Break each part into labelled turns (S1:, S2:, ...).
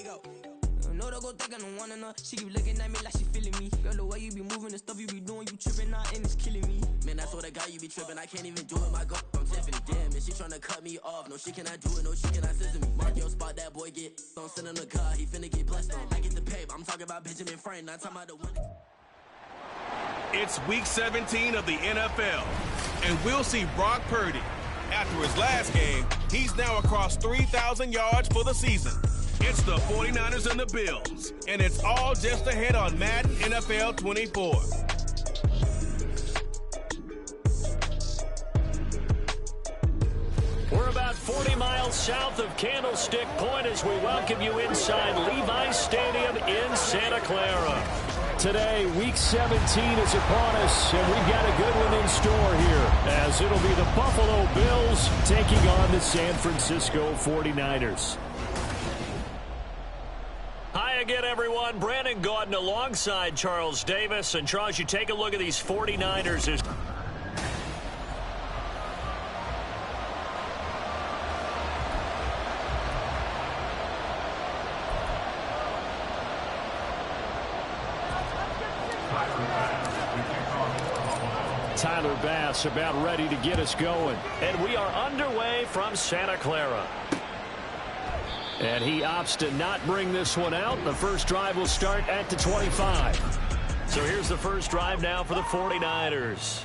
S1: go. No, don't go thinking I want enough. She keep looking at me like she feeling me. Girl, the way you be moving, the stuff you be doing, you tripping out and it's killing me. Man, that's what I got, you be tripping. I can't even do it, my girl. I'm Tiffany. Damn, and she tryna cut me off. No, she cannot do it, no, she cannot scissor me. Mark your spot, that boy get don't send him the car, he finna get blessed on. I get the pay, I'm talking about Benjamin Franklin, not talking about the one.
S2: It's week 17 of the NFL, and we'll see Brock Purdy. After his last game, he's now across 3,000 yards for the season. It's the 49ers and the Bills, and it's all just ahead on Madden NFL 24.
S3: We're about 40 miles south of Candlestick Point as we welcome you inside Levi's Stadium in Santa Clara. Today, Week 17 is upon us, and we've got a good one in store here, as it'll be the Buffalo Bills taking on the San Francisco 49ers. Hi again, everyone. Brandon Gaudin alongside Charles Davis. And, Charles, you take a look at these 49ers. Tyler Bass about ready to get us going. And we are underway from Santa Clara. And he opts to not bring this one out. The first drive will start at the 25. So here's the first drive now for the 49ers.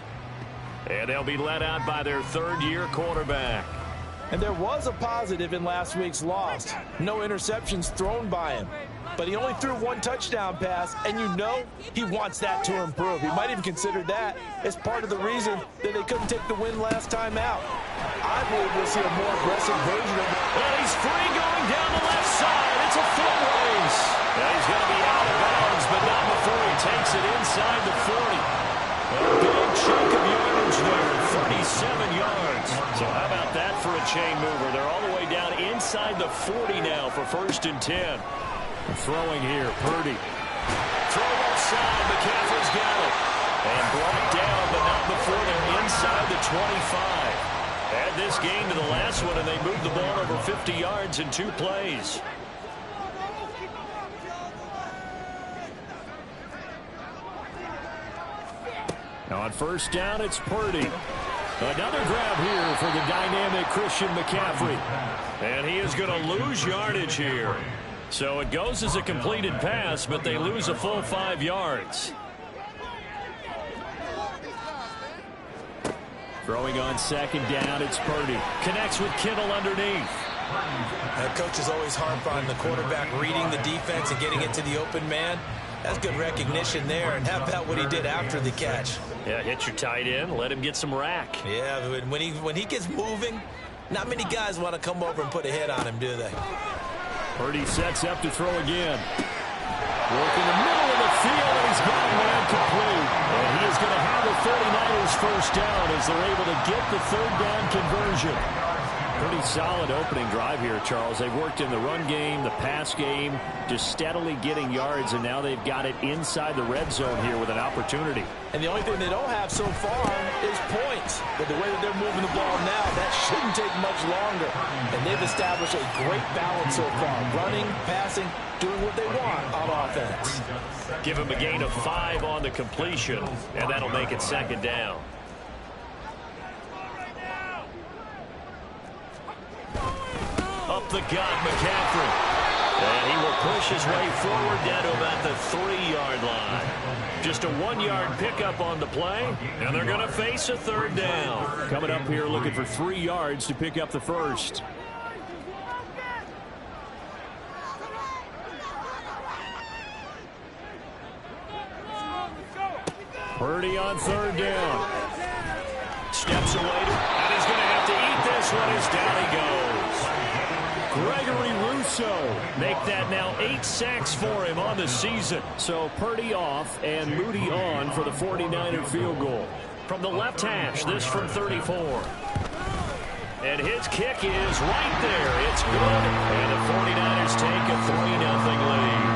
S3: And they'll be led out by their third-year quarterback.
S4: And there was a positive in last week's loss. No interceptions thrown by him. But he only threw one touchdown pass, and you know he wants that to improve. He might even consider that as part of the reason that they couldn't take the win last time out. I believe we'll see a more aggressive version of it.
S3: Well, he's free going down the left side. It's a foot race. And he's going to be out of bounds, but not before he takes it inside the 40. A big chunk of yardage there, 37 yards. So how about that for a chain mover? They're all the way down inside the 40 now for 1st and 10. Throwing here, Purdy. Throw outside, McCaffrey's got it. And brought down, but not before they're inside the 25. Add this game to the last one, and they moved the ball over 50 yards in 2 plays. Now on 1st down, it's Purdy. Another grab here for the dynamic Christian McCaffrey. And he is going to lose yardage here. So it goes as a completed pass, but they lose a full 5 yards. Throwing on 2nd down, it's Purdy. Connects with Kittle underneath.
S5: Coach is always harp on the quarterback reading the defense and getting it to the open man. That's good recognition there. And how about what he did after the catch?
S3: Yeah, hit your tight end, let him get some rack.
S5: Yeah, when he gets moving, not many guys want to come over and put a hit on him, do they?
S3: Purdy sets up to throw again. Work in the middle of the field, and he's got man complete. And he is going to have the 49ers first down as they're able to get the 3rd down conversion. Pretty solid opening drive here, Charles. They've worked in the run game, the pass game, just steadily getting yards, and now they've got it inside the red zone here with an opportunity.
S4: And the only thing they don't have so far is points. But the way that they're moving the ball now, that shouldn't take much longer. And they've established a great balance so far. Running, passing, doing what they want on offense.
S3: Give him a gain of 5 on the completion, and that'll make it 2nd down. Up the gut, McCaffrey. And he will push his way forward down to about the 3-yard line. Just a 1-yard pickup on the play, and they're going to face a 3rd down. Coming up here looking for 3 yards to pick up the first. Purdy on 3rd down. Steps away, and he's going to have to eat this one as down he goes. Gregory Rousseau make that now 8 sacks for him on the season. So Purdy off and Moody on for the 49er field goal. From the left hash, this from 34. And his kick is right there. It's good. And the 49ers take a 3-0 lead.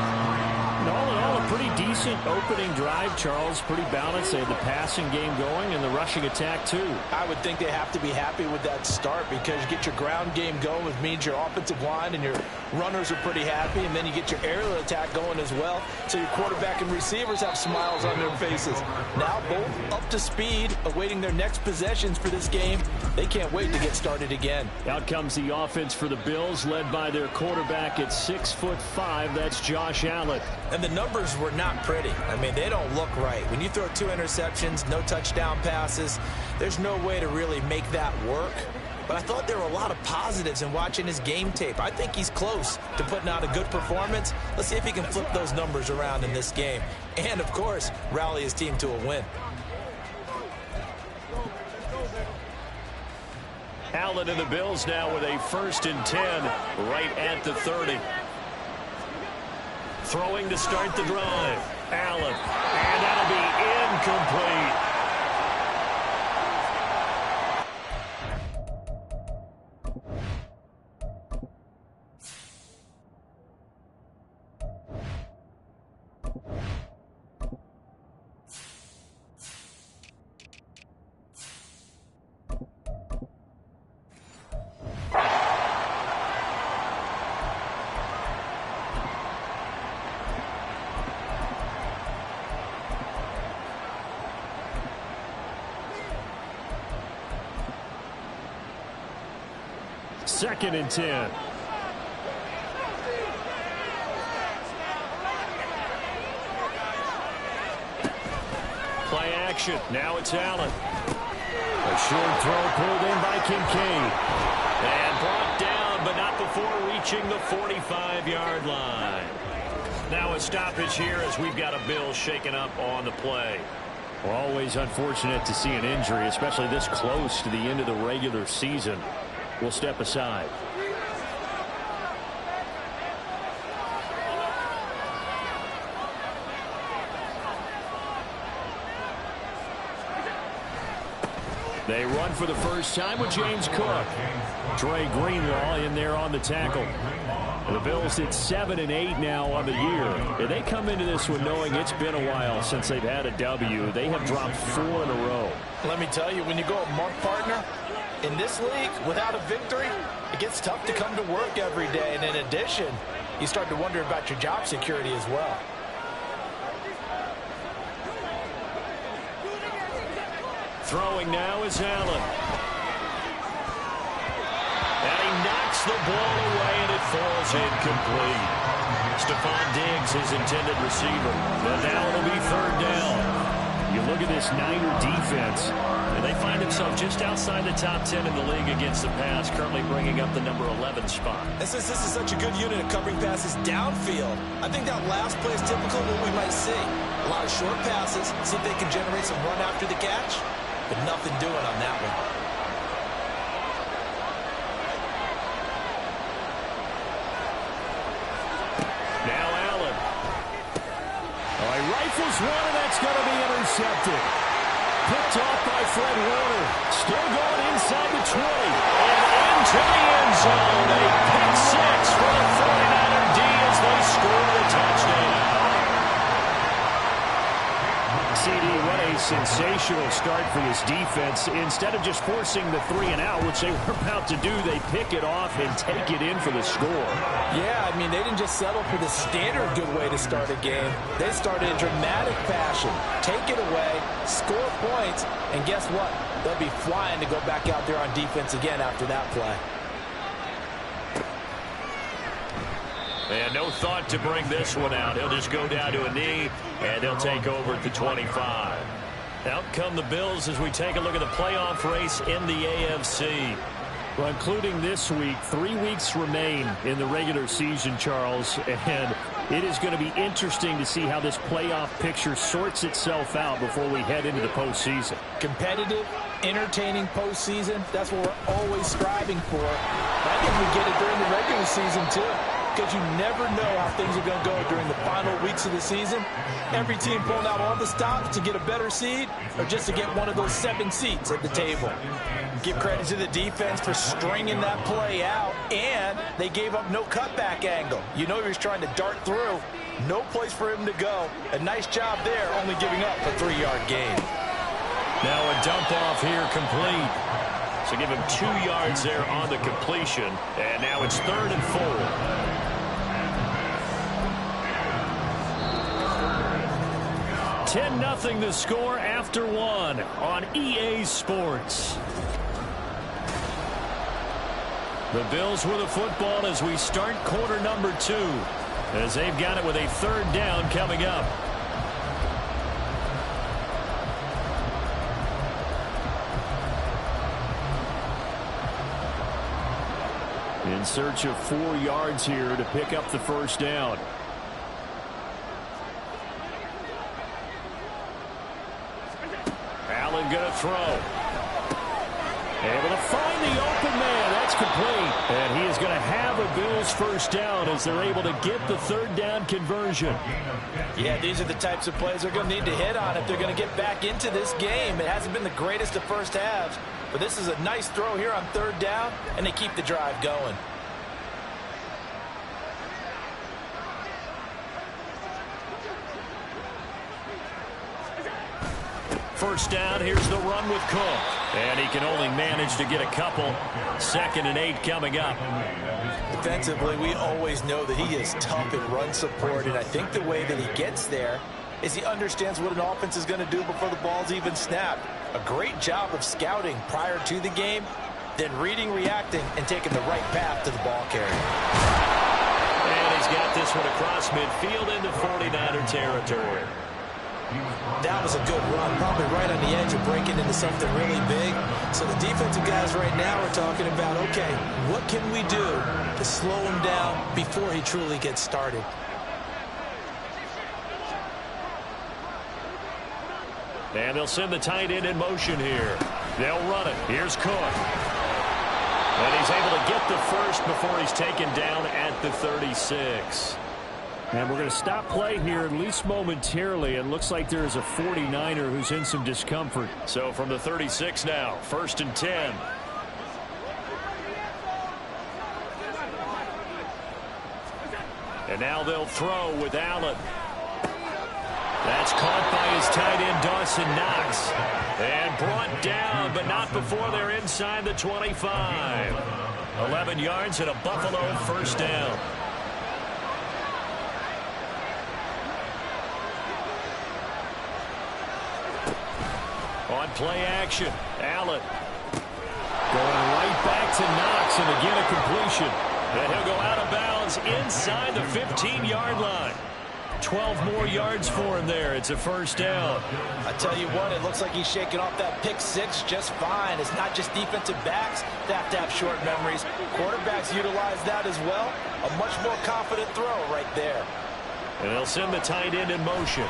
S3: And all in all, a pretty decent opening opening drive, Charles, pretty balanced. They had the passing game going and the rushing attack, too.
S4: I would think they have to be happy with that start because you get your ground game going, which means your offensive line and your runners are pretty happy, and then you get your aerial attack going as well, so your quarterback and receivers have smiles on their faces. Now both up to speed, awaiting their next possessions for this game. They can't wait to get started again.
S3: Out comes the offense for the Bills, led by their quarterback at 6'5". That's Josh Allen.
S5: And the numbers were not pretty. I mean, they don't look right. When you throw 2 interceptions, no touchdown passes, there's no way to really make that work. But I thought there were a lot of positives in watching his game tape. I think he's close to putting out a good performance. Let's see if he can flip those numbers around in this game. And, of course, rally his team to a win.
S3: Allen and the Bills now with a 1st and 10 right at the 30. Throwing to start the drive. Allen. And that'll be incomplete. Second and 10. Play action. Now it's Allen. A short throw pulled in by Kincaid. And brought down, but not before reaching the 45-yard line. Now a stoppage here as we've got a Bill shaken up on the play. Always unfortunate to see an injury, especially this close to the end of the regular season. We'll step aside. They run for the first time with James Cook. Dre Greenlaw in there on the tackle. The Bills at 7 and 8 now on the year. And they come into this one knowing it's been a while since they've had a W. They have dropped 4 in a row.
S4: Let me tell you, when you go a month, partner, in this league, without a victory, it gets tough to come to work every day. And in addition, you start to wonder about your job security as well.
S3: Throwing now is Allen. And he knocks the ball away, and it falls incomplete. Stephon Diggs, his intended receiver. And now it'll be 3rd down. You look at this Niner defense, and they find themselves just outside the top 10 in the league against the pass, currently bringing up the number 11 spot.
S5: And since this is such a good unit of covering passes downfield, I think that last play is typical of what we might see. A lot of short passes, see if they can generate some run after the catch, but nothing doing on that one.
S3: Now Allen. Oh, he rifles one, and that's going to be intercepted. Picked off by Fred Warner. Still going inside the 20. And into the end zone. A pick 6 for the 49er D as they score the touchdown. CD, what a sensational start for this defense. Instead of just forcing the 3 and out, which they were about to do, they pick it off and take it in for the score.
S4: Yeah, I mean, they didn't just settle for the standard good way to start a game. They started in dramatic fashion. Take it away, score points, and guess what? They'll be flying to go back out there on defense again after that play.
S3: And no thought to bring this one out. He'll just go down to a knee, and they'll take over at the 25. Out come the Bills as we take a look at the playoff race in the AFC. Well, including this week, 3 weeks remain in the regular season, Charles, and it is going to be interesting to see how this playoff picture sorts itself out before we head into the postseason.
S4: Competitive, entertaining postseason, that's what we're always striving for. I think we get it during the regular season, too. Because you never know how things are going to go during the final weeks of the season. Every team pulling out all the stops to get a better seed or just to get one of those 7 seats at the table. Give credit to the defense for stringing that play out, and they gave up no cutback angle. You know he was trying to dart through.
S5: no place for him to go. A nice job there, only giving up a 3-yard gain.
S3: Now a dump off here complete. So give him 2 yards there on the completion. And now it's 3rd and 4. 10-0 the score after 1 on EA Sports. The Bills with the football as we start quarter number 2, as they've got it with a 3rd down coming up. In search of 4 yards here to pick up the 1st down. Allen going to throw. Able to find the open man. That's complete. And he is going to have a Bills 1st down as they're able to get the 3rd down conversion.
S5: Yeah, these are the types of plays they're going to need to hit on if they're going to get back into this game. It hasn't been the greatest of first halves, but this is a nice throw here on 3rd down, and they keep the drive going.
S3: First down, here's the run with Cook. And he can only manage to get a couple. 2nd and 8 coming up.
S5: Defensively, we always know that he is tough in run support, and I think the way that he gets there is he understands what an offense is going to do before the ball's even snapped. A great job of scouting prior to the game, then reading, reacting, and taking the right path to the ball carrier.
S3: And he's got this one across midfield into 49er territory.
S5: That was a good run, probably right on the edge of breaking into something really big. So the defensive guys right now are talking about, okay, what can we do to slow him down before he truly gets started?
S3: And they'll send the tight end in motion here. They'll run it. Here's Cook. And he's able to get the 1st before he's taken down at the 36. And we're going to stop play here, at least momentarily. It looks like there's a 49er who's in some discomfort. So from the 36 now, 1st and 10. And now they'll throw with Allen. That's caught by his tight end, Dawson Knox. And brought down, but not before they're inside the 25. 11 yards and a Buffalo 1st down. On play action, Allen going right back to Knox, and again a completion. And he'll go out of bounds inside the 15-yard line. 12 more yards for him there. It's a 1st down.
S5: I tell you what, it looks like he's shaking off that pick 6 just fine. It's not just defensive backs that have to have short memories. Quarterbacks utilize that as well. A much more confident throw right there.
S3: And they'll send the tight end in motion.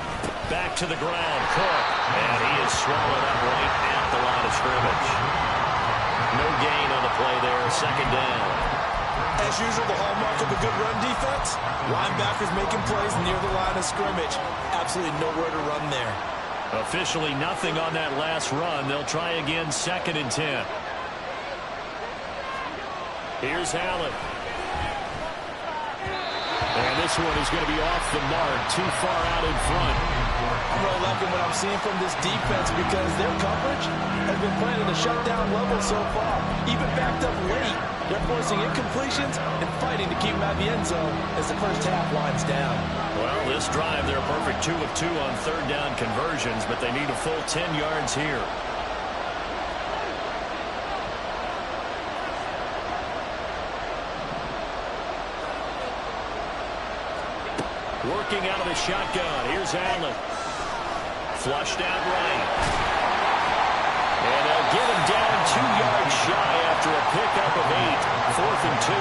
S3: Back to the ground, Cook. And he is swallowed up right at the line of scrimmage. No gain on the play there, 2nd down.
S5: As usual, the hallmark of a good run defense, linebackers making plays near the line of scrimmage. Absolutely nowhere to run there.
S3: Officially nothing on that last run. They'll try again, 2nd and 10. Here's Allen. And this one is going to be off the mark, too far out in front.
S5: I'm really liking what I'm seeing from this defense because their coverage has been playing at a shutdown level so far. Even backed up late, they're forcing incompletions and fighting to keep them out of the end zone as the first half winds down.
S3: Well, this drive, they're a perfect 2 of 2 on 3rd down conversions, but they need a full 10 yards here. Working out of the shotgun. Here's Allen. Flushed out right. And they'll get him down 2 yards shy after a pickup of 8. 4th and 2.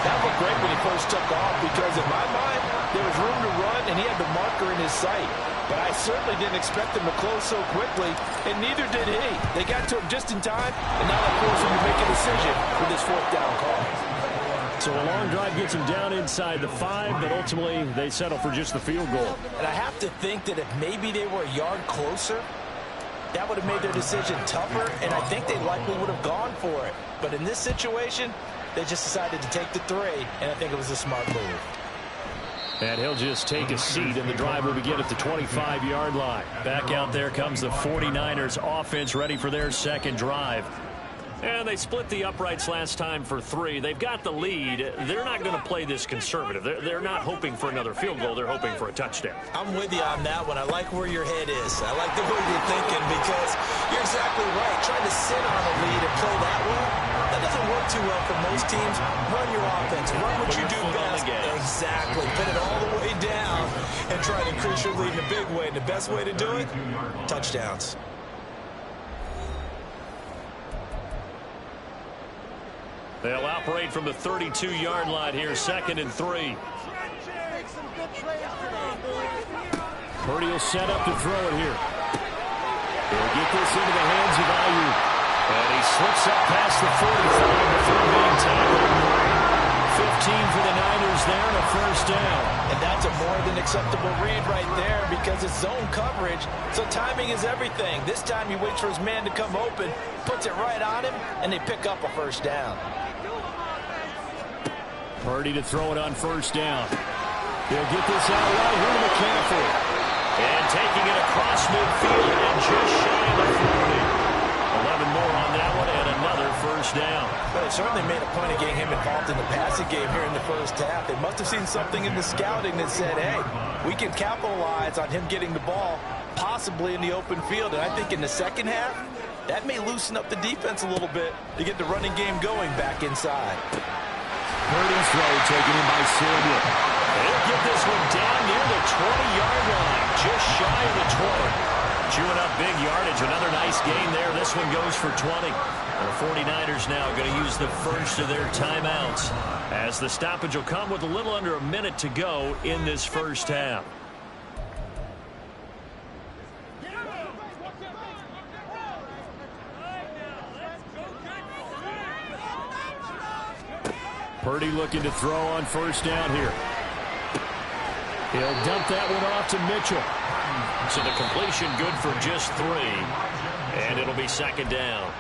S5: That looked great when he first took off because in my mind, there was room to run and he had the marker in his sight. But I certainly didn't expect him to close so quickly, and neither did he. They got to him just in time, and now they force him to make a decision with this 4th down call.
S3: So a long drive gets them down inside the 5, but ultimately they settle for just the field goal.
S5: And I have to think that if maybe they were a yard closer, that would have made their decision tougher, and I think they likely would have gone for it. But in this situation, they just decided to take the 3, and I think it was a smart move.
S3: And he'll just take a seat, and the drive will begin at the 25-yard line. Back out there comes the 49ers offense, ready for their second drive. And they split the uprights last time for 3. They've got the lead. They're not going to play this conservative. They're not hoping for another field goal. They're hoping for a touchdown.
S5: I'm with you on that one. I like where your head is. I like the way you're thinking because you're exactly right. Trying to sit on a lead and play that way, that doesn't work too well for most teams. Run your offense. Run what you do best. Exactly. Put it all the way down and try to increase your lead in a big way. And the best way to do it, touchdowns.
S3: They'll operate from the 32-yard line here, 2nd and 3. Purdy will set up to throw it here. He'll get this into the hands of Ayuk. And he slips up past the 45 before being tackled. 15 for the Niners there and a first down.
S5: And that's a more than acceptable read right there because it's zone coverage, so timing is everything. This time he waits for his man to come open, puts it right on him, and they pick up a first down.
S3: Purdy to throw it on first down. He'll get this out right here to McCaffrey. And taking it across midfield and just shy of the 40. 11 more on that one and another first down.
S5: But it certainly made a point of getting him involved in the passing game here in the first half. They must have seen something in the scouting that said, hey, we can capitalize on him getting the ball possibly in the open field. And I think in the second half, that may loosen up the defense a little bit to get the running game going back inside.
S3: Purdy's throw taken in by Samuel. He'll get this one down near the 20-yard line, just shy of the 20. Chewing up big yardage. Another nice gain there. This one goes for 20. The 49ers now going to use the first of their timeouts as the stoppage will come with a little under a minute to go in this first half. Purdy looking to throw on first down here. He'll dump that one off to Mitchell. So the completion good for just 3. And it'll be second down.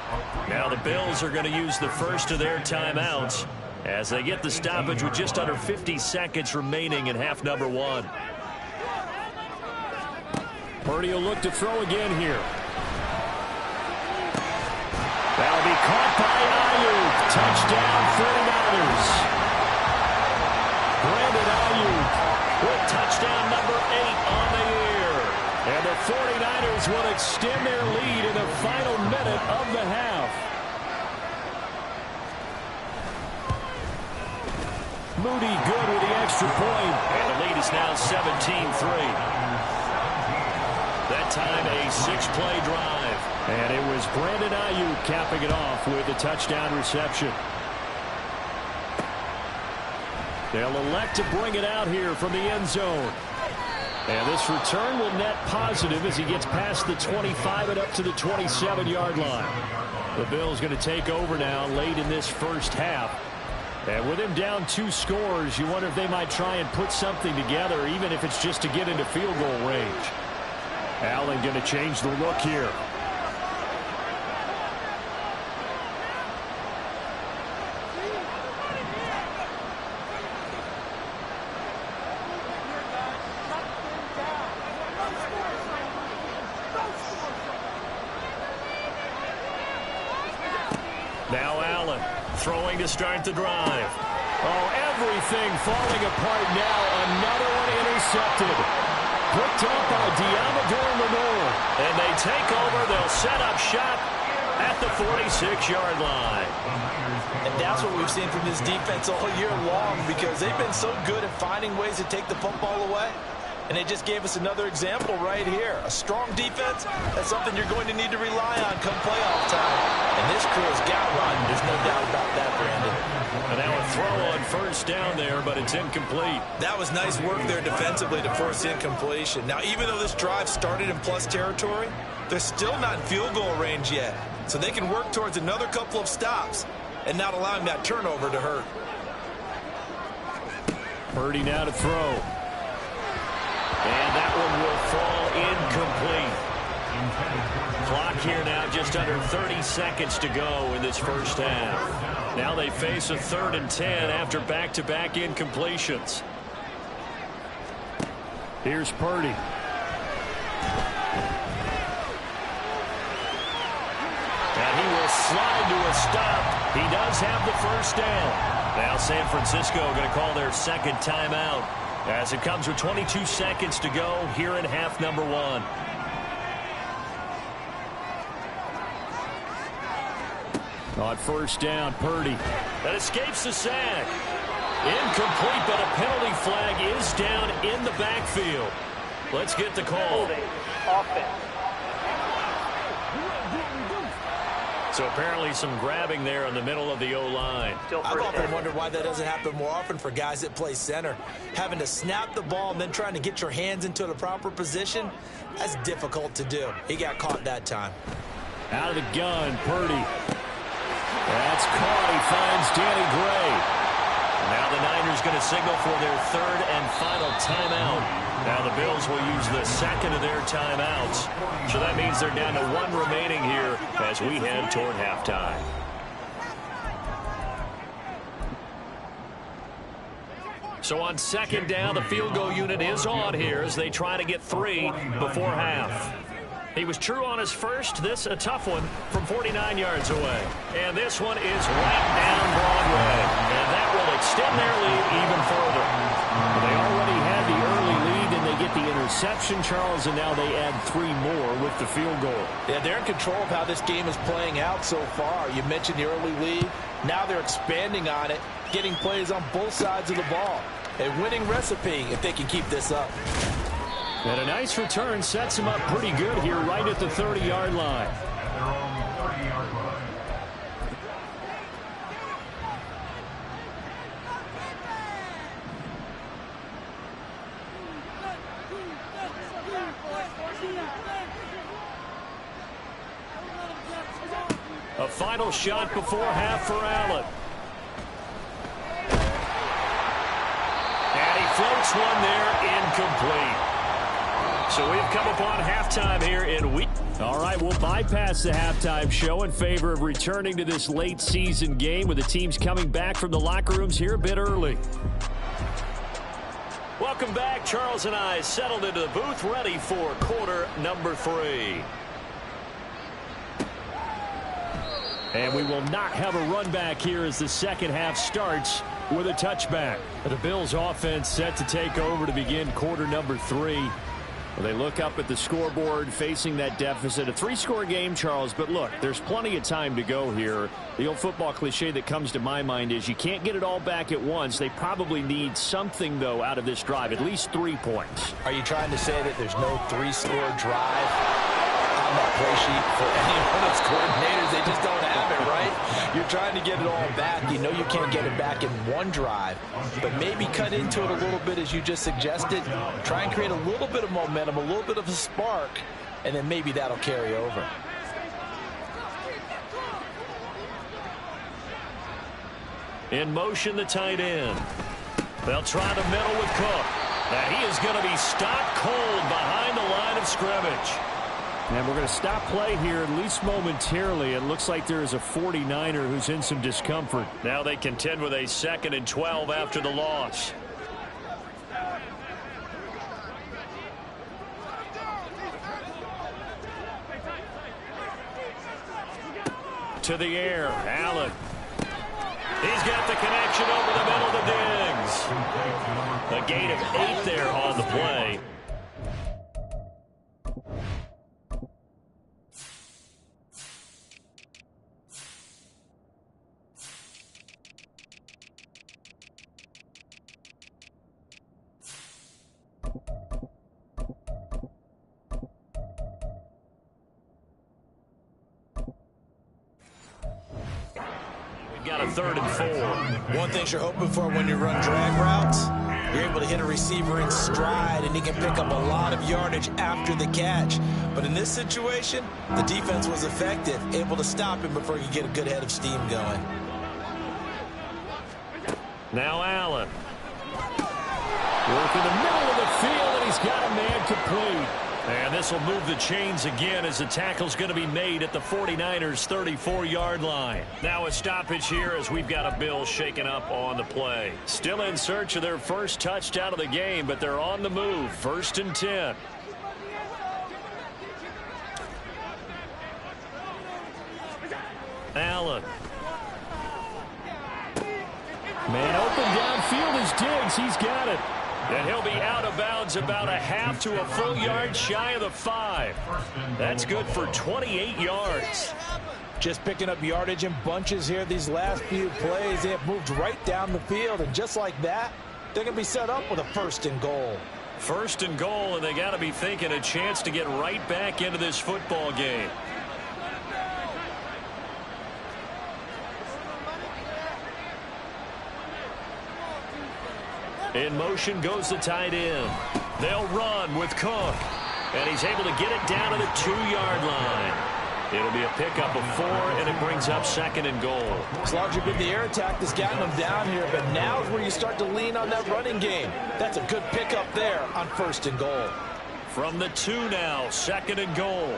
S3: Now the Bills are going to use the first of their timeouts as they get the stoppage with just under 50 seconds remaining in half number 1. Purdy will look to throw again here. That'll be caught by Ayuk. Touchdown 49ers. Brandon Ayuk with touchdown number 8 on the year. And the 49ers will extend their lead in the final minute of the half. Moody good with the extra point. And the lead is now 17-3. That time a 6-play drive. And it was Brandon Ayuk capping it off with a touchdown reception. They'll elect to bring it out here from the end zone. And this return will net positive as he gets past the 25 and up to the 27-yard line. The Bills going to take over now late in this first half. And with him down 2 scores, you wonder if they might try and put something together, even if it's just to get into field goal range. Allen going to change the look here. Now Allen throwing to start the drive. Oh, everything falling apart now. Another one intercepted. Picked up by Deommodore Lenoir. And they take over. They'll set up shop at the 46-yard line.
S5: And that's what we've seen from this defense all year long because they've been so good at finding ways to take the football away. And they just gave us another example right here. A strong defense, that's something you're going to need to rely on come playoff time. And this crew has got one. There's no doubt about that, Brandon.
S3: And now a throw on first down there, but it's incomplete.
S5: That was nice work there defensively to force incompletion. Now, even though this drive started in plus territory, they're still not in field goal range yet. So they can work towards another couple of stops and not allowing that turnover to hurt.
S3: Purdy now to throw. And that one will fall incomplete. Clock here now just under 30 seconds to go in this first half. Now they face a 3rd and 10 after back-to-back incompletions. Here's Purdy. And he will slide to a stop. He does have the first down. Now San Francisco going to call their second timeout as it comes with 22 seconds to go here in half number 1. On first down, Purdy. That escapes the sack. Incomplete, but a penalty flag is down in the backfield. Let's get the call.
S6: Offense.
S3: So apparently some grabbing there in the middle of the O-line.
S5: I've often wondered why that doesn't happen more often for guys that play center. Having to snap the ball and then trying to get your hands into the proper position, that's difficult to do. He got caught that time.
S3: Out of the gun, Purdy. That's caught. He finds Danny Gray. Now the Niners going to signal for their third and final timeout. Now the Bills will use the second of their timeouts. So that means they're down to 1 remaining here as we head toward halftime. So on second down, the field goal unit is on here as they try to get 3 before half. He was true on his first. This a tough one from 49 yards away. And this one is right down Broadway. And that will extend their lead even further. They already had the early lead, and they get the interception, Charles, and now they add 3 more with the field goal.
S4: Yeah, they're in control of how this game is playing out so far. You mentioned the early lead. Now they're expanding on it, getting plays on both sides of the ball. A winning recipe if they can keep this up.
S3: And a nice return sets him up pretty good here right at the 30-yard line. A final shot before half for Allen. And he floats one there, incomplete. So we've come upon halftime here in week. All right, we'll bypass the halftime show in favor of returning to this late season game with the teams coming back from the locker rooms here a bit early. Welcome back. Charles and I settled into the booth ready for quarter number 3. And we will not have a run back here as the second half starts with a touchback. The Bills offense set to take over to begin quarter number 3. Well, they look up at the scoreboard facing that deficit. A 3-score game, Charles, but look, there's plenty of time to go here. The old football cliche that comes to my mind is you can't get it all back at once. They probably need something, though, out of this drive, at least 3 points.
S5: Are you trying to say that there's no 3-score drive on that play sheet for any one of those coordinators? They just don't have it, right? You're trying to get it all back. You know you can't get it back in one drive, but maybe cut into it a little bit as you just suggested. Try and create a little bit of momentum, a little bit of a spark, and then maybe that'll carry over.
S3: In motion, the tight end. They'll try the middle with Cook. And he is going to be stopped cold behind the line of scrimmage. And we're going to stop play here, at least momentarily. It looks like there is a 49er who's in some discomfort. Now they contend with a 2nd and 12 after the loss. To the air, Allen. He's got the connection over the middle to Diggs. A gain of 8 there on the play. Got a 3rd and 4.
S5: One thing you're hoping for when you run drag routes, you're able to hit a receiver in stride and he can pick up a lot of yardage after the catch. But in this situation, the defense was effective, able to stop him before he could get a good head of steam going.
S3: Now Allen. Work in the middle of the field, and he's got a man complete. And this will move the chains again as the tackle's going to be made at the 49ers' 34-yard line. Now a stoppage here as we've got a Bills shaken up on the play. Still in search of their first touchdown of the game, but they're on the move. 1st and 10. Allen. Man open downfield is Diggs. He's got it. And he'll be out of bounds about a half to a full yard shy of the 5. That's good for 28 yards.
S4: Just picking up yardage in bunches here these last few plays. They have moved right down the field, and just like that, they're going to be set up with a 1st and goal.
S3: 1st and goal, and they got to be thinking a chance to get right back into this football game. In motion goes the tight end. They'll run with Cook. And he's able to get it down to the 2-yard line. It'll be a pickup of 4, and it brings up 2nd and goal.
S4: It's largely been the air attack that's gotten them down here, but now is where you start to lean on that running game. That's a good pickup there on 1st and goal.
S3: From the 2 now, 2nd and goal.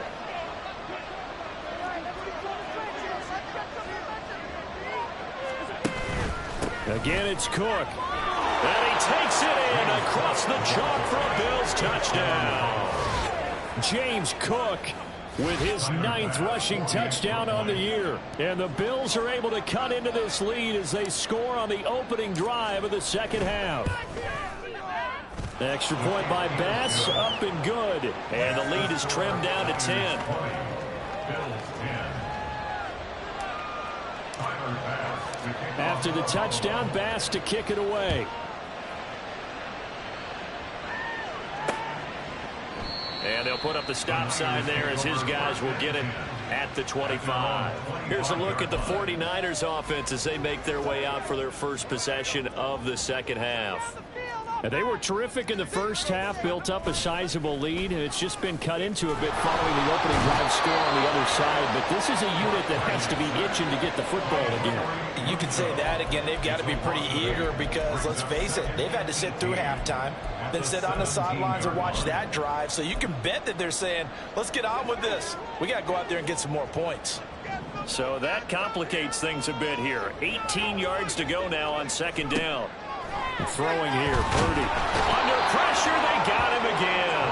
S3: Again, it's Cook. And he takes it in across the chalk for a Bills touchdown. James Cook with his 9th rushing touchdown on the year. And the Bills are able to cut into this lead as they score on the opening drive of the 2nd half. Extra point by Bass, up and good. And the lead is trimmed down to 10. After the touchdown, Bass to kick it away. And they'll put up the stop sign there as his guys will get it at the 25. Here's a look at the 49ers offense as they make their way out for their first possession of the 2nd half. And they were terrific in the first half, built up a sizable lead, and it's just been cut into a bit following the opening drive score on the other side. But this is a unit that has to be itching to get the football again.
S5: You can say that again. They've got to be pretty eager because, let's face it, they've had to sit through halftime, then sit on the sidelines and watch that drive. So you can bet that they're saying, let's get on with this. We got to go out there and get some more points.
S3: So that complicates things a bit here. 18 yards to go now on 2nd down. Throwing here, Purdy. Under pressure, they got him again.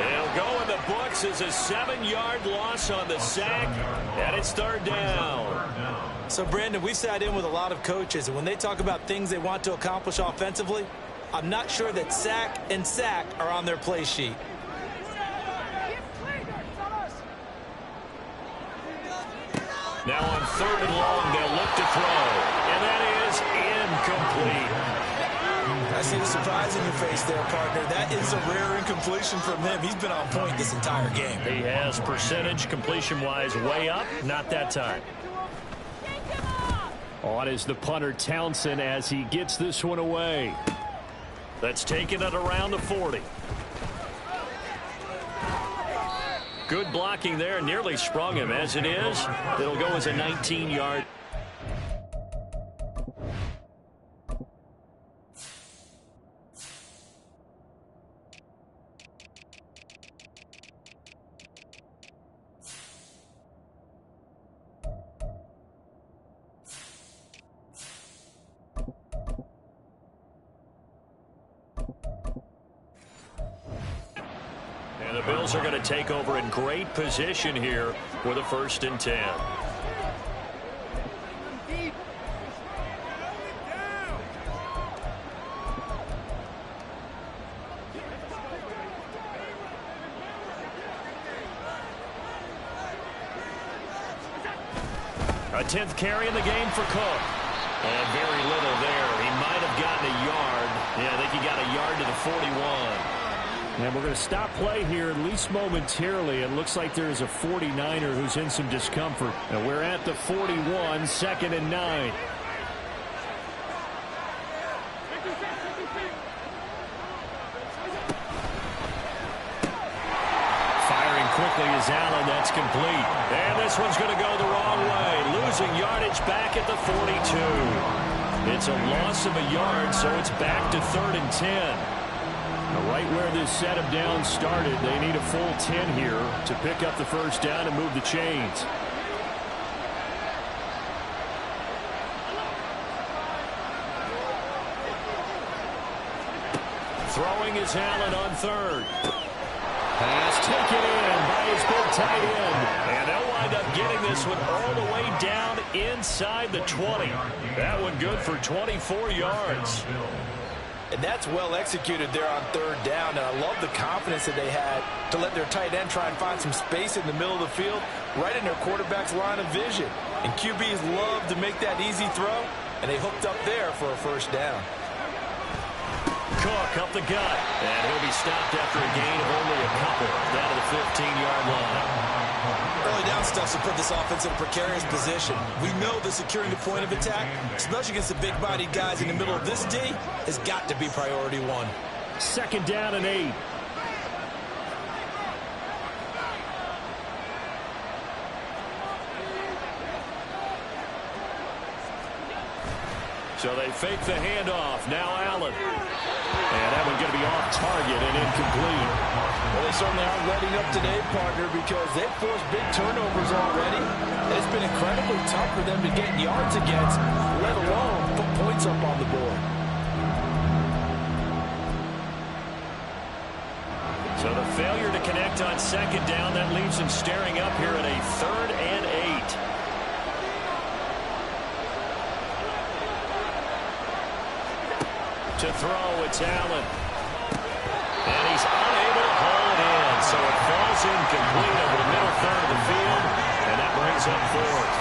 S3: It'll go in the books as a 7-yard loss on the sack, and it's 3rd down.
S5: So, Brandon, we sat in with a lot of coaches, and when they talk about things they want to accomplish offensively, I'm not sure that sack and sack are on their play sheet.
S3: Now on 3rd and long, they'll look to throw, and that is incomplete.
S5: I see the surprise in your face there, partner. That is a rare incompletion from him. He's been on point this entire game.
S3: He has percentage completion-wise way up. Not that time. On is the punter Townsend as he gets this one away. That's taken it around the 40. Good blocking there. Nearly sprung him. As it is, it'll go as a 19-yard. And the Bills are going to take over in great position here with a 1st and 10. A 10th carry in the game for Cook. And very little there. He might have gotten a yard. Yeah, I think he got a yard to the 41. And we're going to stop play here, at least momentarily. It looks like there is a 49er who's in some discomfort. And we're at the 41, 2nd and 9. Firing quickly is Allen. That's complete. And this one's going to go the wrong way. Losing yardage back at the 42. It's a loss of a yard, so it's back to 3rd and 10. Right where this set of downs started, they need a full 10 here to pick up the first down and move the chains. Throwing is Allen on third. Pass taken in by his big tight end. And they'll wind up getting this one all the way down inside the 20. That one good for 24 yards.
S5: And that's well executed there on third down. And I love the confidence that they had to let their tight end try and find some space in the middle of the field, right in their quarterback's line of vision. And QBs love to make that easy throw, and they hooked up there for a first down.
S3: Cook up the gut, and he'll be stopped after a gain of only a couple down to the 15-yard line.
S5: Early down stuff to put this offense in a precarious position. We know that securing the point of attack, especially against the big-bodied guys in the middle of this D, has got to be priority one.
S3: Second down and 8. So they fake the handoff. Now Allen. And that one going to be off target and incomplete.
S5: Well, they certainly aren't letting up today, partner, because they've forced big turnovers already. And it's been incredibly tough for them to get yards against, let alone put points up on the board.
S3: So the failure to connect on second down, that leaves him staring up here at a 3rd and 8. To throw, it's Allen. And he's unable to haul it in. So it falls incomplete over the middle third of the field. And that brings up 4th.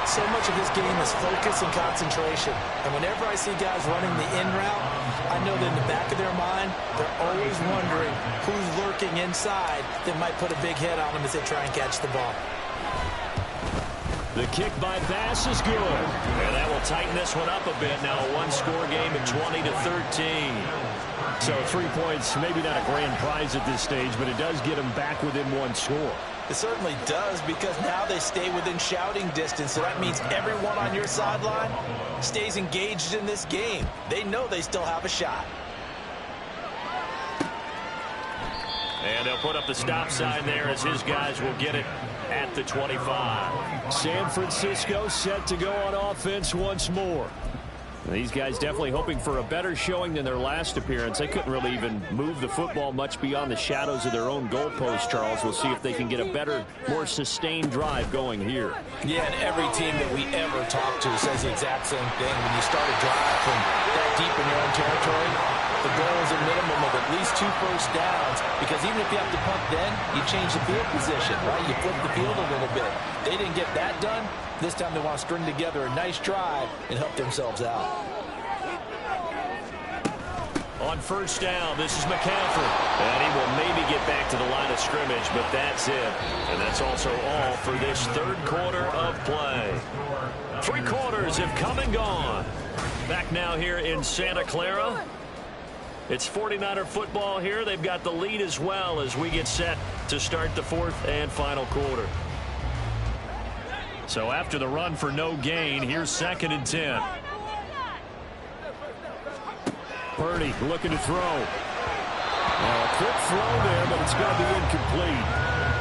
S5: So much of this game is focus and concentration. And whenever I see guys running the in route, I know that in the back of their mind, they're always wondering who's lurking inside that might put a big hit on them as they try and catch the ball.
S3: The kick by Bass is good. And that will tighten this one up a bit. Now a one-score game at 20-13. So 3 points, maybe not a grand prize at this stage, but it does get them back within one score.
S5: It certainly does, because now they stay within shouting distance. So that means everyone on your sideline stays engaged in this game. They know they still have a shot.
S3: And they'll put up the stop sign there as his guys will get it at the 25. San Francisco set to go on offense once more. These guys definitely hoping for a better showing than their last appearance. They couldn't really even move the football much beyond the shadows of their own goalpost, Charles. We'll see if they can get a better, more sustained drive going here.
S5: Yeah, and every team that we ever talk to says the exact same thing. When you start a drive from that deep in your own territory, the goal is a minimum of at least 2 first downs, because even if you have to punt then, you change the field position, right? You flip the field a little bit. They didn't get that done. This time they want to string together a nice drive and help themselves out.
S3: On first down, this is McCaffrey. And he will maybe get back to the line of scrimmage, but that's it. And that's also all for this third quarter of play. 3 quarters have come and gone. Back now here in Santa Clara. It's 49er football here. They've got the lead as well as we get set to start the 4th and final quarter. So after the run for no gain, here's 2nd and 10. Purdy looking to throw. A quick throw there, but it's going to be incomplete.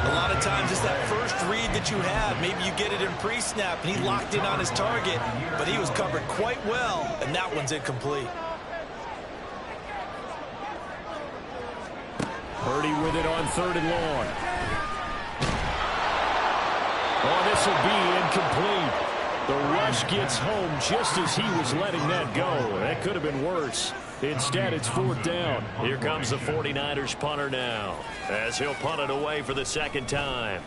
S5: A lot of times it's that first read that you have. Maybe you get it in pre-snap, and he locked in on his target, but he was covered quite well, and that one's incomplete.
S3: Purdy with it on 3rd and long. Oh, this will be incomplete. The rush gets home just as he was letting that go. That could have been worse. Instead, it's 4th down. Here comes the 49ers punter now, as he'll punt it away for the 2nd time.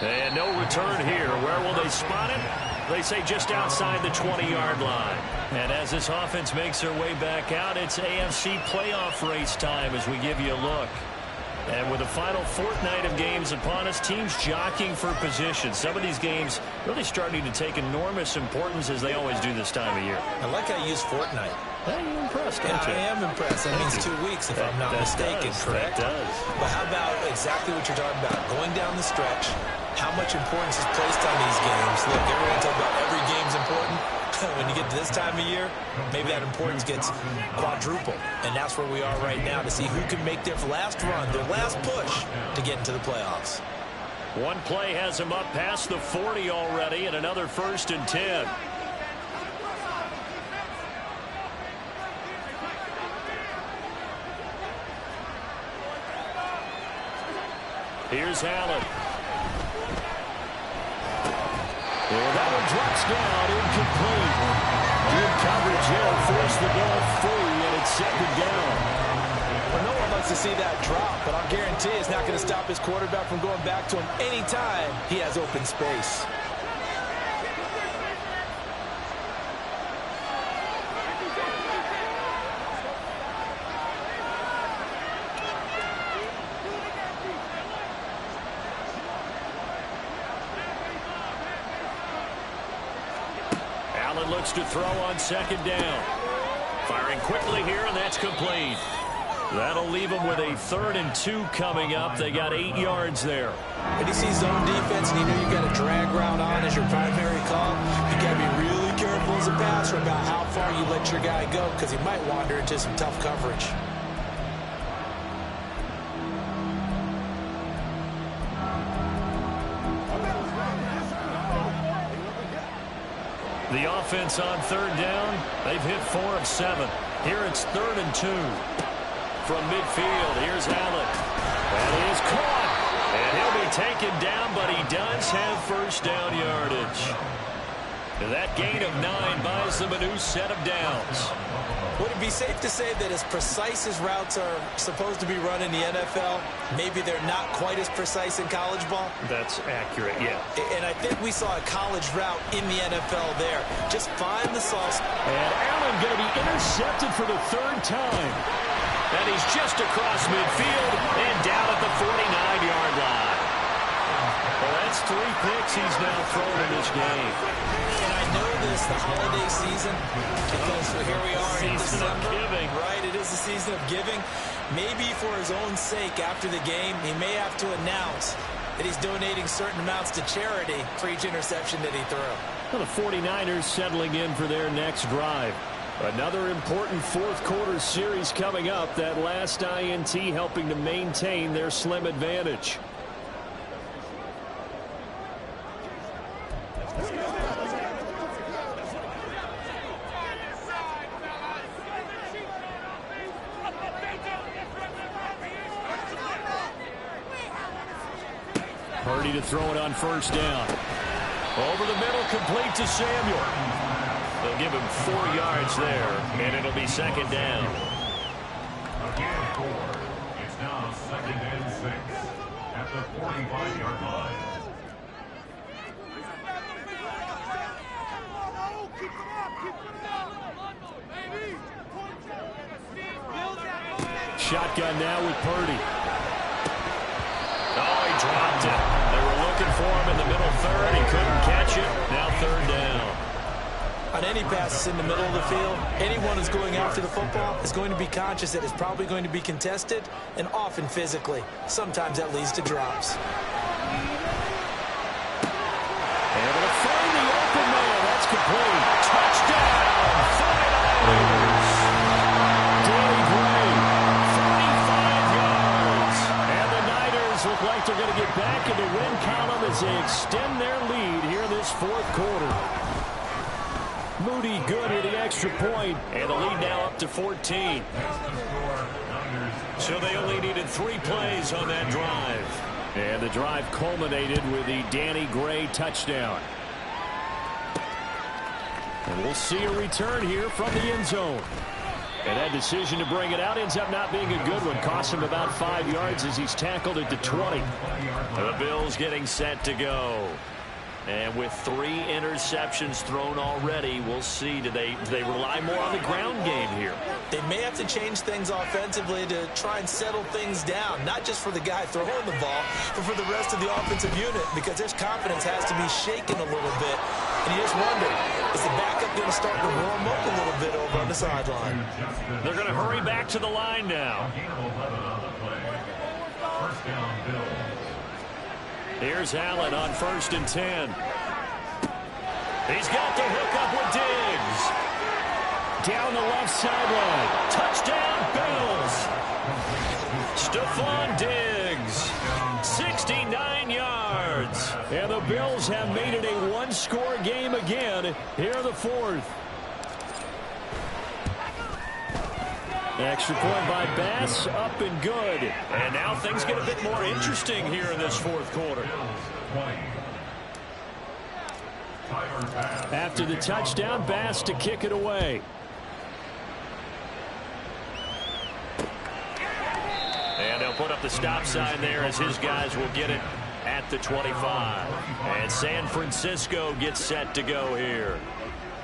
S3: And no return here. Where will they spot it? They say just outside the 20-yard line. And as this offense makes their way back out, it's AFC playoff race time as we give you a look. And with the final fortnight of games upon us, teams jockeying for position. Some of these games really starting to take enormous importance, as they always do this time of year.
S5: I like how you use fortnight.
S3: Hey, you're impressed, aren't you?
S5: I am impressed. That means 2 weeks, if I'm not mistaken, correct?
S3: That does.
S5: But how about exactly what you're talking about? Going down the stretch, how much importance is placed on these games. Look, everyone talks about every game's important. when you get to this time of year, maybe that importance gets quadrupled. And that's where we are right now, to see who can make their last run, their last push to get into the playoffs.
S3: One play has him up past the 40 already, and another 1st and 10. Here's Allen. And that one drops down, incomplete. Good coverage there, forced the ball free, and it's 2nd down.
S4: Well, no one likes to see that drop, but I'll guarantee it's not going to stop his quarterback from going back to him anytime he has open space.
S3: Allen looks to throw on 2nd down. Firing quickly here, and that's complete. That'll leave them with a 3rd and 2 coming up. They got 8 yards there.
S5: When you see zone defense and you know you've got a drag route on as your primary call, you got to be really careful as a passer about how far you let your guy go, because he might wander into some tough coverage.
S3: The offense on 3rd down, they've hit 4 of 7. Here it's 3rd and 2. From midfield, here's Allen. That is caught. And he'll be taken down, but he does have 1st down yardage. And that gain of 9 buys them a new set of downs.
S5: Would it be safe to say that as precise as routes are supposed to be run in the NFL, maybe they're not quite as precise in college ball?
S3: That's accurate, yeah.
S5: And I think we saw a college route in the NFL there. Just find the sauce.
S3: And Allen going to be intercepted for the 3rd time. And he's just across midfield and down at the 49-yard line. Well, that's 3 picks he's now thrown in this game.
S5: And I know this, the holiday season, because here we are in
S3: Season of
S5: December.
S3: giving.
S5: Right, it is the season of giving. Maybe for his own sake after the game, he may have to announce that he's donating certain amounts to charity for each interception that he threw.
S3: Well, the 49ers settling in for their next drive. Another important 4th quarter series coming up. That last INT helping to maintain their slim advantage. Purdy to throw it on 1st down. Over the middle, complete to Samuel. They'll give him 4 yards there, and it'll be 2nd down.
S6: Again, 4. It's now 2nd and 6 at the 45-yard line.
S3: Shotgun now with Purdy. Oh, he dropped it. They were looking for him in the middle 3rd. He couldn't catch it. Now 3rd down.
S5: On any passes in the middle of the field, anyone who's going after the football is going to be conscious that it's probably going to be contested, and often physically. Sometimes that leads to drops.
S3: Able to find the open man. That's complete. Touchdown! 49ers. Danny Gray, 45 yards. And the Niners look like they're going to get back in the win column as they extend their lead here in this 4th quarter. Moody good with the extra point, and the lead now up to 14. So they only needed 3 plays on that drive. And the drive culminated with the Danny Gray touchdown. And we'll see a return here from the end zone. And that decision to bring it out ends up not being a good one. Costs him about 5 yards as he's tackled at the 20. The Bills getting set to go. And with 3 interceptions thrown already, we'll see. Do they rely more on the ground game here?
S5: They may have to change things offensively to try and settle things down, not just for the guy throwing the ball, but for the rest of the offensive unit, because their confidence has to be shaken a little bit. And you just wonder, is the backup going to start to warm up a little bit over on the sideline?
S3: They're going to hurry back to the line now.
S6: First down, Bills.
S3: Here's Allen on 1st and 10. He's got the hook up with Diggs. Diggs. Down the left sideline. Touchdown, Bills. Stephon Diggs. 69 yards. And the Bills have made it a one-score game again here in the fourth. Extra point by Bass, up and good. And now things get a bit more interesting here in this fourth quarter. After the touchdown, Bass to kick it away. And they'll put up the stop sign there as his guys will get it at the 25. And San Francisco gets set to go here.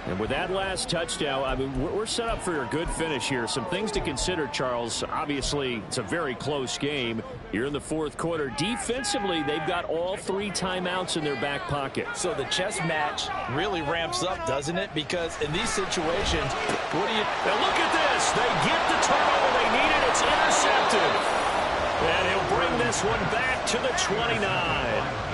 S3: And with that last touchdown, I mean, we're set up for a good finish here. Some things to consider, Charles. Obviously, it's a very close game. You're in the fourth quarter. Defensively, they've got all 3 timeouts in their back pocket.
S4: So the chess match really ramps up, doesn't it? Because in these situations, what do you...
S3: Now look at this. They get the turnover they needed. It's intercepted. And he'll bring this one back to the 29.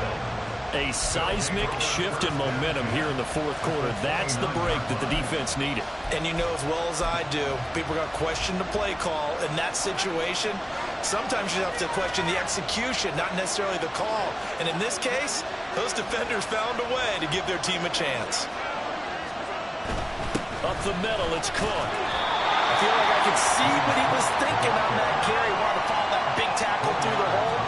S3: A seismic shift in momentum here in the fourth quarter. That's the break that the defense needed.
S4: And you know as well as I do, people are going to question the play call. In that situation, sometimes you have to question the execution, not necessarily the call. And in this case, those defenders found a way to give their team a chance.
S3: Up the middle, it's Cook.
S4: I feel like I could see what he was thinking on that carry. He wanted to follow that big tackle through the hole.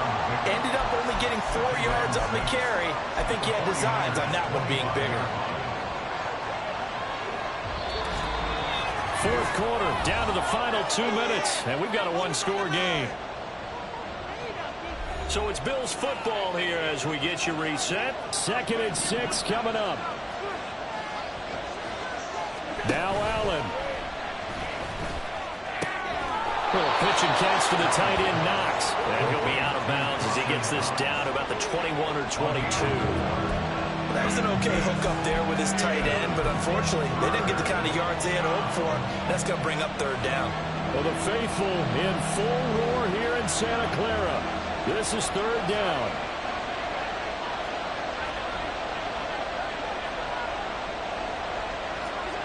S4: Ended up only getting 4 yards on the carry. I think he had designs on that one being bigger.
S3: Fourth quarter, down to the final 2 minutes, and we've got a one-score game. So it's Bills football here as we get you reset. 2nd and 6 coming up. Now Allen. Little pitch and catch to the tight end, Knox. And he'll be out of bounds as he gets this down to about the 21 or 22.
S4: That was an okay hook up there with his tight end, but unfortunately, they didn't get the kind of yards they had hoped for. That's going to bring up 3rd down.
S3: Well, the faithful in full roar here in Santa Clara. This is 3rd down.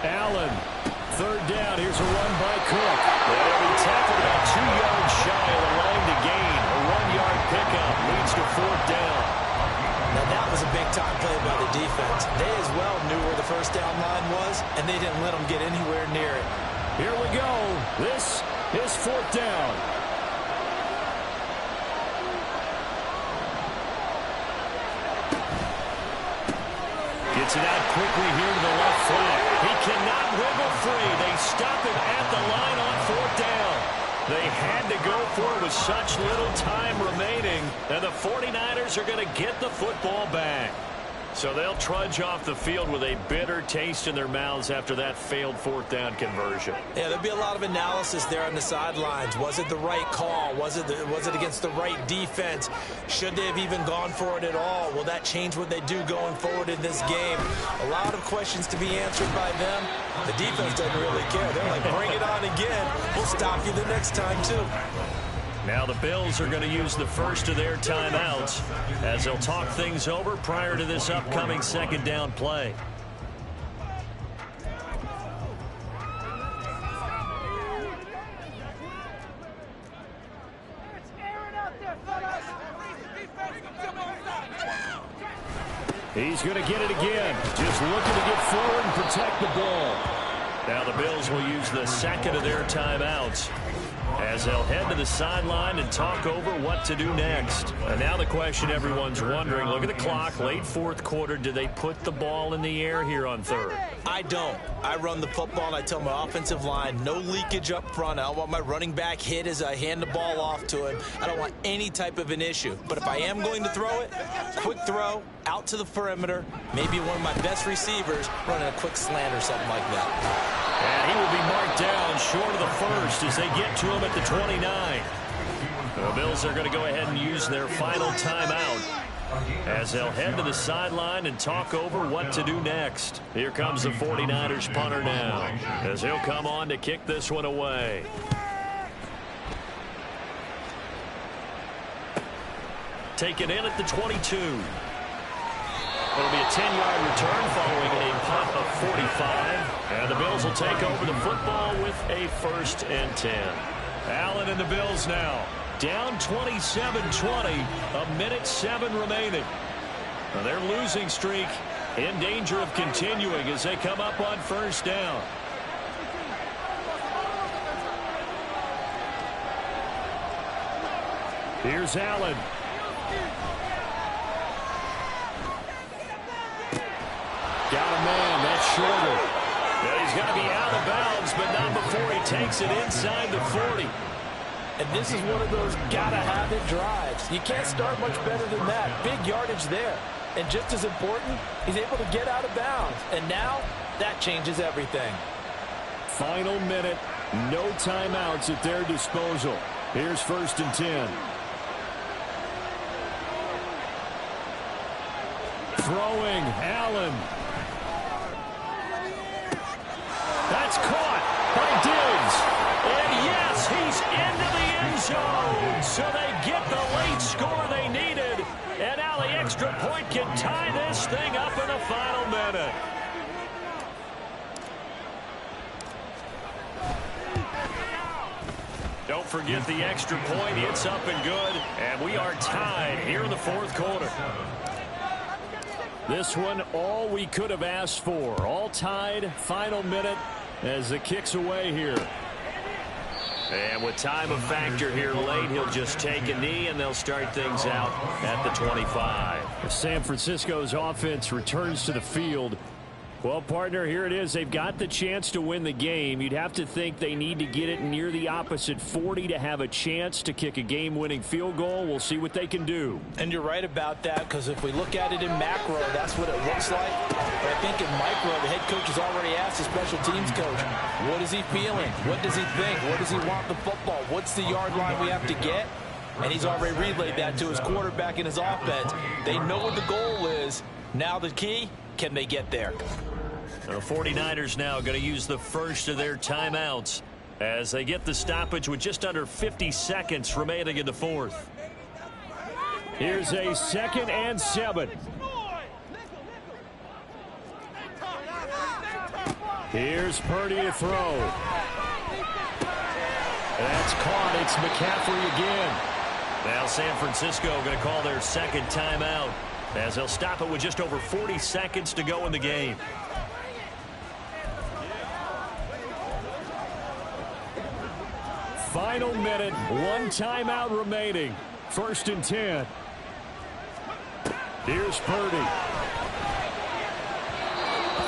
S3: Allen. 3rd down. Here's a run by Cook. They'll be tackled about 2 yards shy of the line to gain. A 1-yard pickup leads to 4th down.
S4: Now that was a big-time play by the defense. They as well knew where the 1st down line was, and they didn't let them get anywhere near it.
S3: Here we go. This is 4th down. Gets it out quickly here to the left flank. He cannot wiggle free. They stop him at the line on 4th down. They had to go for it with such little time remaining, and the 49ers are going to get the football back. So they'll trudge off the field with a bitter taste in their mouths after that failed 4th down conversion.
S4: Yeah, there'll be a lot of analysis there on the sidelines. Was it the right call? Was it against the right defense? Should they have even gone for it at all? Will that change what they do going forward in this game? A lot of questions to be answered by them. The defense doesn't really care. They're like, bring it on again. We'll stop you the next time, too.
S3: Now the Bills are going to use the first of their timeouts as they'll talk things over prior to this upcoming 2nd down play. He's going to get it again. Just looking to get forward and protect the ball. Now the Bills will use the 2nd of their timeouts as they'll head to the sideline and talk over what to do next. And now the question everyone's wondering, look at the clock, late 4th quarter, do they put the ball in the air here on 3rd?
S4: I don't. I run the football and I tell my offensive line, no leakage up front. I don't want my running back hit as I hand the ball off to him. I don't want any type of an issue. But if I am going to throw it, quick throw, out to the perimeter, maybe one of my best receivers running a quick slant or something like that.
S3: And he will be marked down short of the 1st as they get to him at the 29. The Bills are going to go ahead and use their final timeout as they'll head to the sideline and talk over what to do next. Here comes the 49ers punter now as he'll come on to kick this one away. Taken in at the 22. It'll be a 10-yard return following a punt of 45. And the Bills will take over the football with a 1st and 10. Allen and the Bills now down 27-20, 1:07 remaining. Now their losing streak in danger of continuing as they come up on 1st down. Here's Allen. Got a man. That's shorter. And he's going to be out of bounds, but not before he takes it inside the 40.
S4: And this is one of those gotta-have-it drives. You can't start much better than that. Big yardage there. And just as important, he's able to get out of bounds. And now, that changes everything.
S3: Final minute. No timeouts at their disposal. Here's 1st and 10. Throwing, Allen. That's caught by Diggs. And yes, he's into the end zone. So they get the late score they needed. And now the extra point can tie this thing up in the final minute. Don't forget the extra point. It's up and good. And we are tied here in the 4th quarter. This one, all we could have asked for. All tied, final minute as the kick's away here. And with time of factor here late, he'll just take a knee, and they'll start things out at the 25. San Francisco's offense returns to the field. Well, partner, here it is. They've got the chance to win the game. You'd have to think they need to get it near the opposite 40 to have a chance to kick a game-winning field goal. We'll see what they can do.
S4: And you're right about that, because if we look at it in macro, that's what it looks like. But I think in micro, the head coach has already asked the special teams coach, what is he feeling? What does he think? What does he want the football? What's the yard line we have to get? And he's already relayed that to his quarterback and his offense. They know what the goal is. Now the key, can they get there?
S3: The 49ers now going to use the first of their timeouts as they get the stoppage with just under 50 seconds remaining in the 4th. Here's a 2nd and 7. Here's Purdy to throw. That's caught. It's McCaffrey again. Now San Francisco going to call their 2nd timeout as they'll stop it with just over 40 seconds to go in the game. Final minute, 1 timeout remaining. 1st and 10. Here's Purdy.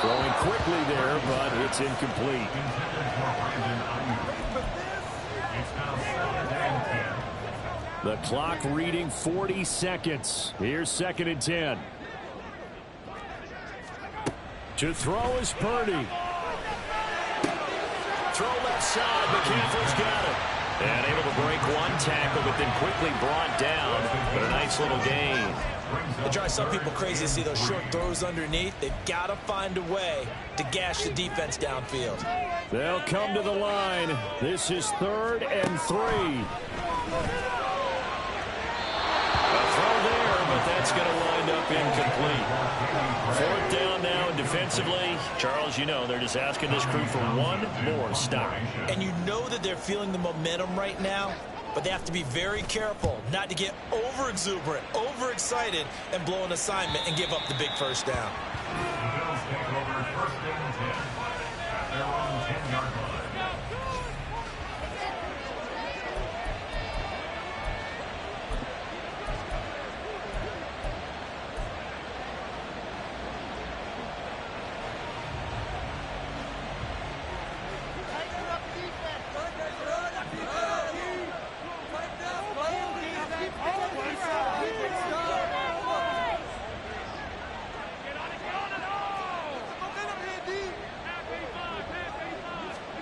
S3: Throwing quickly there, but it's incomplete. The clock reading 40 seconds. Here's 2nd and 10. To throw is Purdy. Throw left side. McCaffrey's got it. And able to break one tackle, but then quickly brought down. But a nice little gain.
S5: It drives some people crazy to see those short throws underneath. They've got to find a way to gash the defense downfield.
S3: They'll come to the line. This is 3rd and 3. A throw there, but that's going to wind up incomplete. 4th down now, and defensively, Charles, you know, they're just asking this crew for one more stop.
S5: And you know that they're feeling the momentum right now, but they have to be very careful not to get over-exuberant, over-excited, and blow an assignment and give up the big 1st down.
S6: The Bills take over 1st and 10 at their own 10-yard line.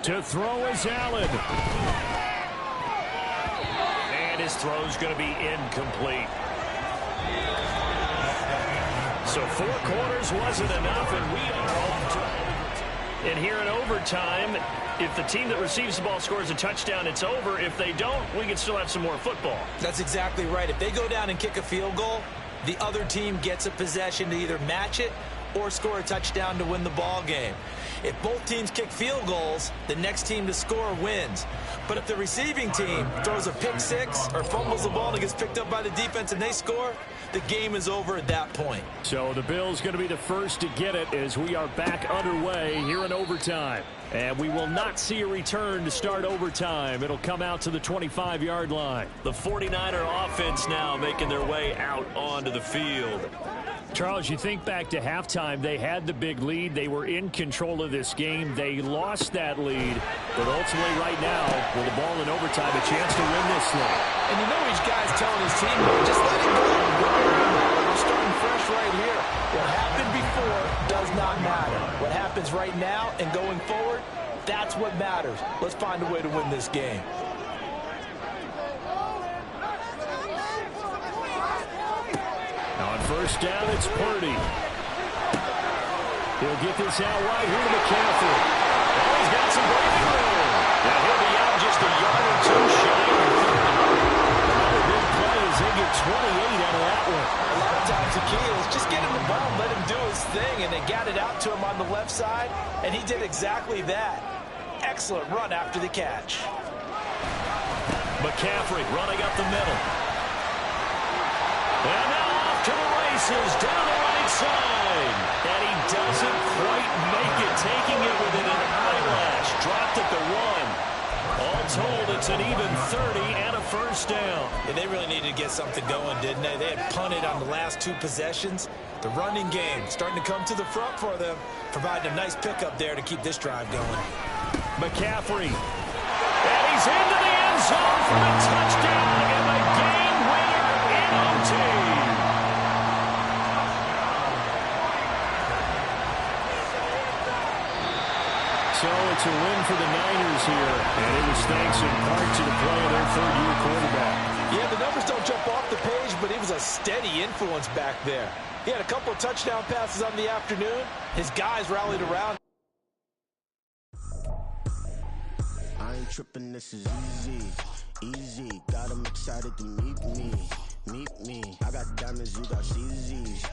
S3: To throw is Allen. And his throw's going to be incomplete. So 4 quarters wasn't enough, and we are off to. And here in overtime, if the team that receives the ball scores a touchdown, it's over. If they don't, we can still have some more football.
S5: That's exactly right. If they go down and kick a field goal, the other team gets a possession to either match it or score a touchdown to win the ball game. If both teams kick field goals, the next team to score wins. But if the receiving team throws a pick six or fumbles the ball and it gets picked up by the defense and they score, the game is over at that point.
S3: So the Bills going to be the first to get it as we are back underway here in overtime. And we will not see a return to start overtime. It'll come out to the 25-yard line. The 49er offense now making their way out onto the field. Charles, you think back to halftime, they had the big lead. They were in control of this game. They lost that lead. But ultimately right now, with the ball in overtime, a chance to win this thing.
S4: And you know each guy's telling his teammate, just let it go. We're starting fresh right here. What happened before does not matter. What happens right now and going forward, that's what matters. Let's find a way to win this game.
S3: On first down, it's Purdy. He'll get this out wide here to McCaffrey. Oh, he's got some breathing room. Now he'll be out just a yard or two shy of 30. Another big play as they get 28 out of that one.
S4: A lot of times the key is just get him the ball, let him do his thing, and they got it out to him on the left side, and he did exactly that. Excellent run after the catch.
S3: McCaffrey running up the middle. And now off to the races down the right side. And he doesn't quite make it, taking it within an eyelash. Dropped at the 1. All told, it's an even 30 and a first down.
S5: Yeah, they really needed to get something going, didn't they? They had punted on the last 2 possessions. The running game starting to come to the front for them, providing a nice pickup there to keep this drive going.
S3: McCaffrey. And he's into the end zone for a touchdown and the game winner in OT. So it's a win for the Niners here, and it was thanks in part to the play of their third-year quarterback.
S4: Yeah, the numbers don't jump off the page, but he was a steady influence back there. He had a couple of touchdown passes on the afternoon. His guys rallied around.
S7: I ain't tripping, this is easy, easy. Got 'em excited to meet me. I got diamonds, you got CZs.